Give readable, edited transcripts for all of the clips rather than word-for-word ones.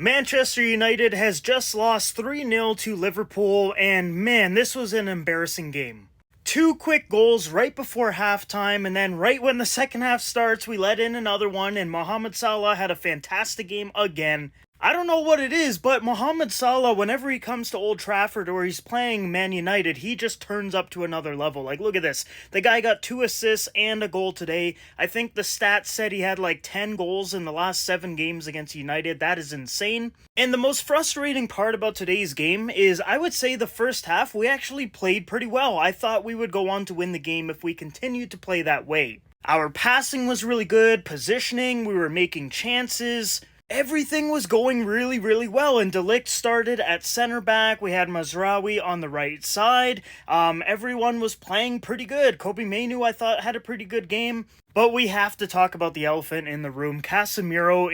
Manchester United has just lost 3-0 to Liverpool, and man, this was an embarrassing game. Two quick goals right before halftime, and then right when the second half starts, we let in another one, and Mohamed Salah had a fantastic game again. I don't know what it is, but Mohamed Salah, whenever he comes to Old Trafford or he's playing Man United, he just turns up to another level. Like, look at this. The guy got 2 assists and a goal today. I think the stats said he had like 10 goals in the last 7 games against United. That is insane. And the most frustrating part about today's game is, I would say the first half, we actually played pretty well. I thought we would go on to win the game if we continued to play that way. Our passing was really good, positioning, we were making chances. Everything was going really well, and De Ligt started at center back. We had Mazraoui on the right side. Everyone was playing pretty good. Kobe Mainu, I thought, had a pretty good game. But we have to talk about the elephant in the room. Casemiro,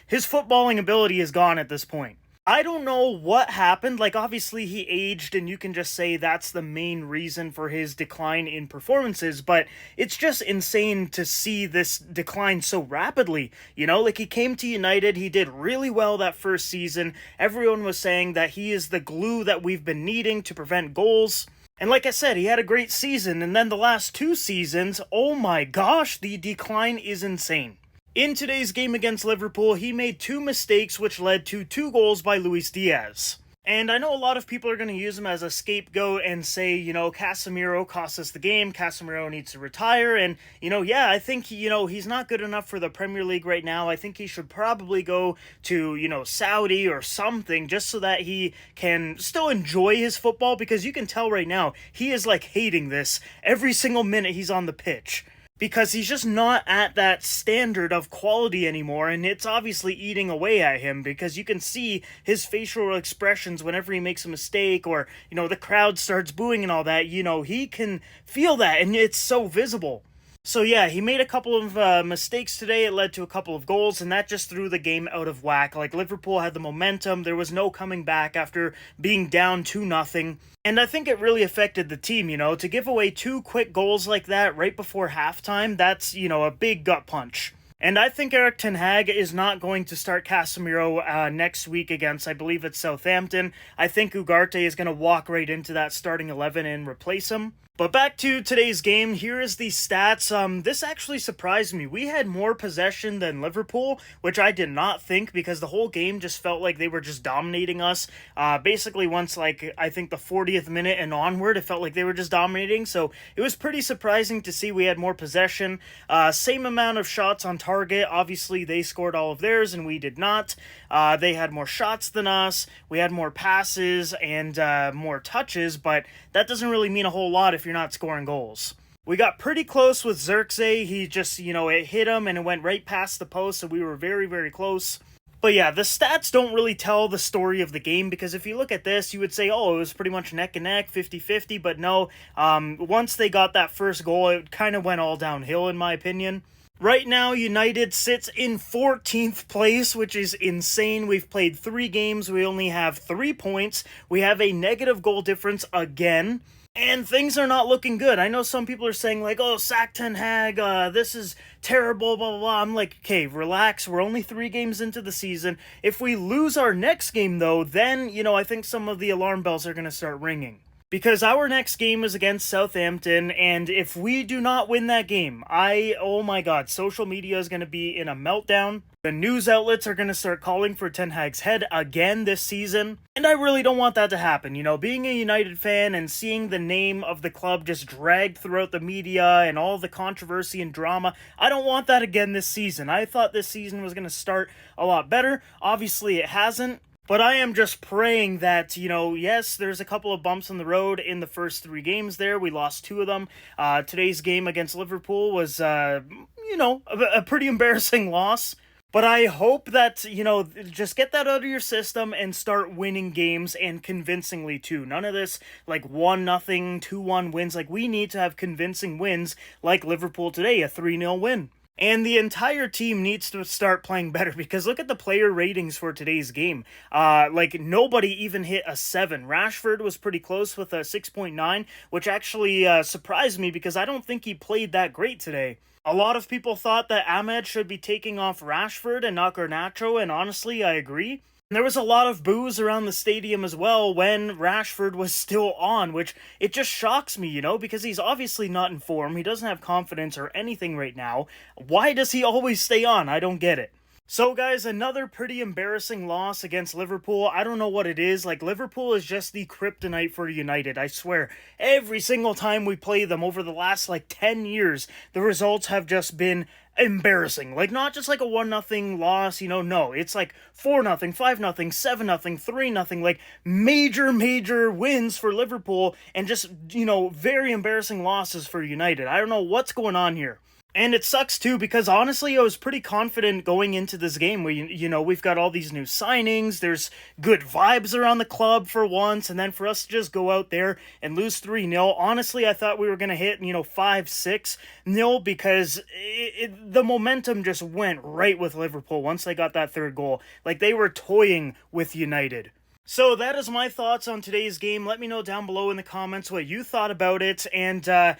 his footballing ability is gone at this point. I don't know what happened. Like, obviously he aged, and you can just say that's the main reason for his decline in performances, but it's just insane to see this decline so rapidly. You know, like, he came to United, he did really well that first season. Everyone was saying that he is the glue that we've been needing to prevent goals. And like I said, he had a great season, and then the last 2 seasons, oh my gosh, the decline is insane. In today's game against Liverpool, he made 2 mistakes which led to 2 goals by Luis Diaz. And I know a lot of people are going to use him as a scapegoat and say, you know, Casemiro cost us the game, Casemiro needs to retire, and, you know, yeah, I think, you know, he's not good enough for the Premier League right now. I think he should probably go to, you know, Saudi or something, just so that he can still enjoy his football, because you can tell right now, he is, like, hating this every single minute he's on the pitch. Because he's just not at that standard of quality anymore, and it's obviously eating away at him, because you can see his facial expressions whenever he makes a mistake, or, you know, the crowd starts booing and all that. You know, he can feel that, and it's so visible. So yeah, he made a couple of mistakes today. It led to a couple of goals, and that just threw the game out of whack. Like, Liverpool had the momentum. There was no coming back after being down 2-0. And I think it really affected the team, you know. To give away 2 quick goals like that right before halftime, that's, you know, a big gut punch. And I think Erik ten Hag is not going to start Casemiro next week against, I believe it's Southampton. I think Ugarte is going to walk right into that starting 11 and replace him. But back to today's game, here is the stats. This actually surprised me. We had more possession than Liverpool, which I did not think, because the whole game just felt like they were just dominating us. Basically, once, like, I think the 40th minute and onward, it felt like they were just dominating. So it was pretty surprising to see we had more possession. Same amount of shots on target. Obviously, they scored all of theirs and we did not. They had more shots than us. We had more passes and more touches, but that doesn't really mean a whole lot if you're not scoring goals. We got pretty close with Xerxes. He just, you know, it hit him and it went right past the post, so we were very close. But yeah, the stats don't really tell the story of the game, because if you look at this, you would say, oh, it was pretty much neck and neck, 50-50, but no, once they got that first goal, it kind of went all downhill, in my opinion. Right now, United sits in 14th place, which is insane. We've played 3 games. We only have 3 points. We have a negative goal difference again. And things are not looking good. I know some people are saying, like, oh, sack Ten Hag, this is terrible, blah, blah, blah. I'm like, okay, relax. We're only 3 games into the season. If we lose our next game, though, then, you know, I think some of the alarm bells are going to start ringing. Because our next game is against Southampton, and if we do not win that game, oh my god, social media is going to be in a meltdown. The news outlets are going to start calling for Ten Hag's head again this season, and I really don't want that to happen. You know, being a United fan and seeing the name of the club just dragged throughout the media and all the controversy and drama, I don't want that again this season. I thought this season was going to start a lot better. Obviously, it hasn't. But I am just praying that, you know, yes, there's a couple of bumps on the road in the first 3 games there. We lost 2 of them. Today's game against Liverpool was, you know, a pretty embarrassing loss. But I hope that, you know, just get that out of your system and start winning games, and convincingly too. None of this, like, 1-0, 2-1 wins. Like, we need to have convincing wins like Liverpool today, a 3-0 win. And the entire team needs to start playing better, because look at the player ratings for today's game. Like, nobody even hit a 7. Rashford was pretty close with a 6.9, which actually surprised me, because I don't think he played that great today. A lot of people thought that Ahmed should be taking off Rashford and not Garnacho, and honestly, I agree. And there was a lot of boos around the stadium as well when Rashford was still on, which it just shocks me, because he's obviously not in form. He doesn't have confidence or anything right now. Why does he always stay on? I don't get it. So, guys, another pretty embarrassing loss against Liverpool. I don't know what it is. Like, Liverpool is just the kryptonite for United. I swear, every single time we play them over the last, 10 years, the results have just been embarrassing. Like, not just like a 1-0 loss, no. It's like 4-0, 5-0, 7-0, 3-0, like major wins for Liverpool and just, very embarrassing losses for United. I don't know what's going on here. And it sucks too because honestly, I was pretty confident going into this game. We've got all these new signings. There's good vibes around the club for once, and then for us to just go out there and lose 3-0. Honestly, I thought we were gonna hit 5-6-0 because the momentum just went right with Liverpool once they got that third goal. Like they were toying with United. So that is my thoughts on today's game. Let me know down below in the comments what you thought about it. And, I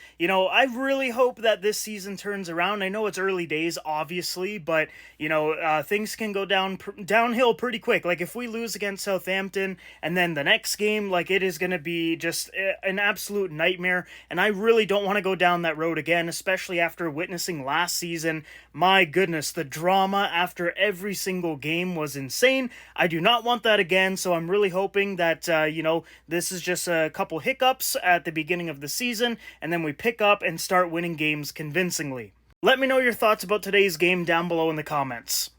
really hope that this season turns around. I know it's early days, obviously, but, things can go downhill pretty quick. Like, if we lose against Southampton and then the next game, it is going to be just an absolute nightmare. And I really don't want to go down that road again, especially after witnessing last season. My goodness, the drama after every single game was insane. I do not want that again, so I'm really hoping that, this is just a couple hiccups at the beginning of the season, and then we pick up and start winning games convincingly. Let me know your thoughts about today's game down below in the comments.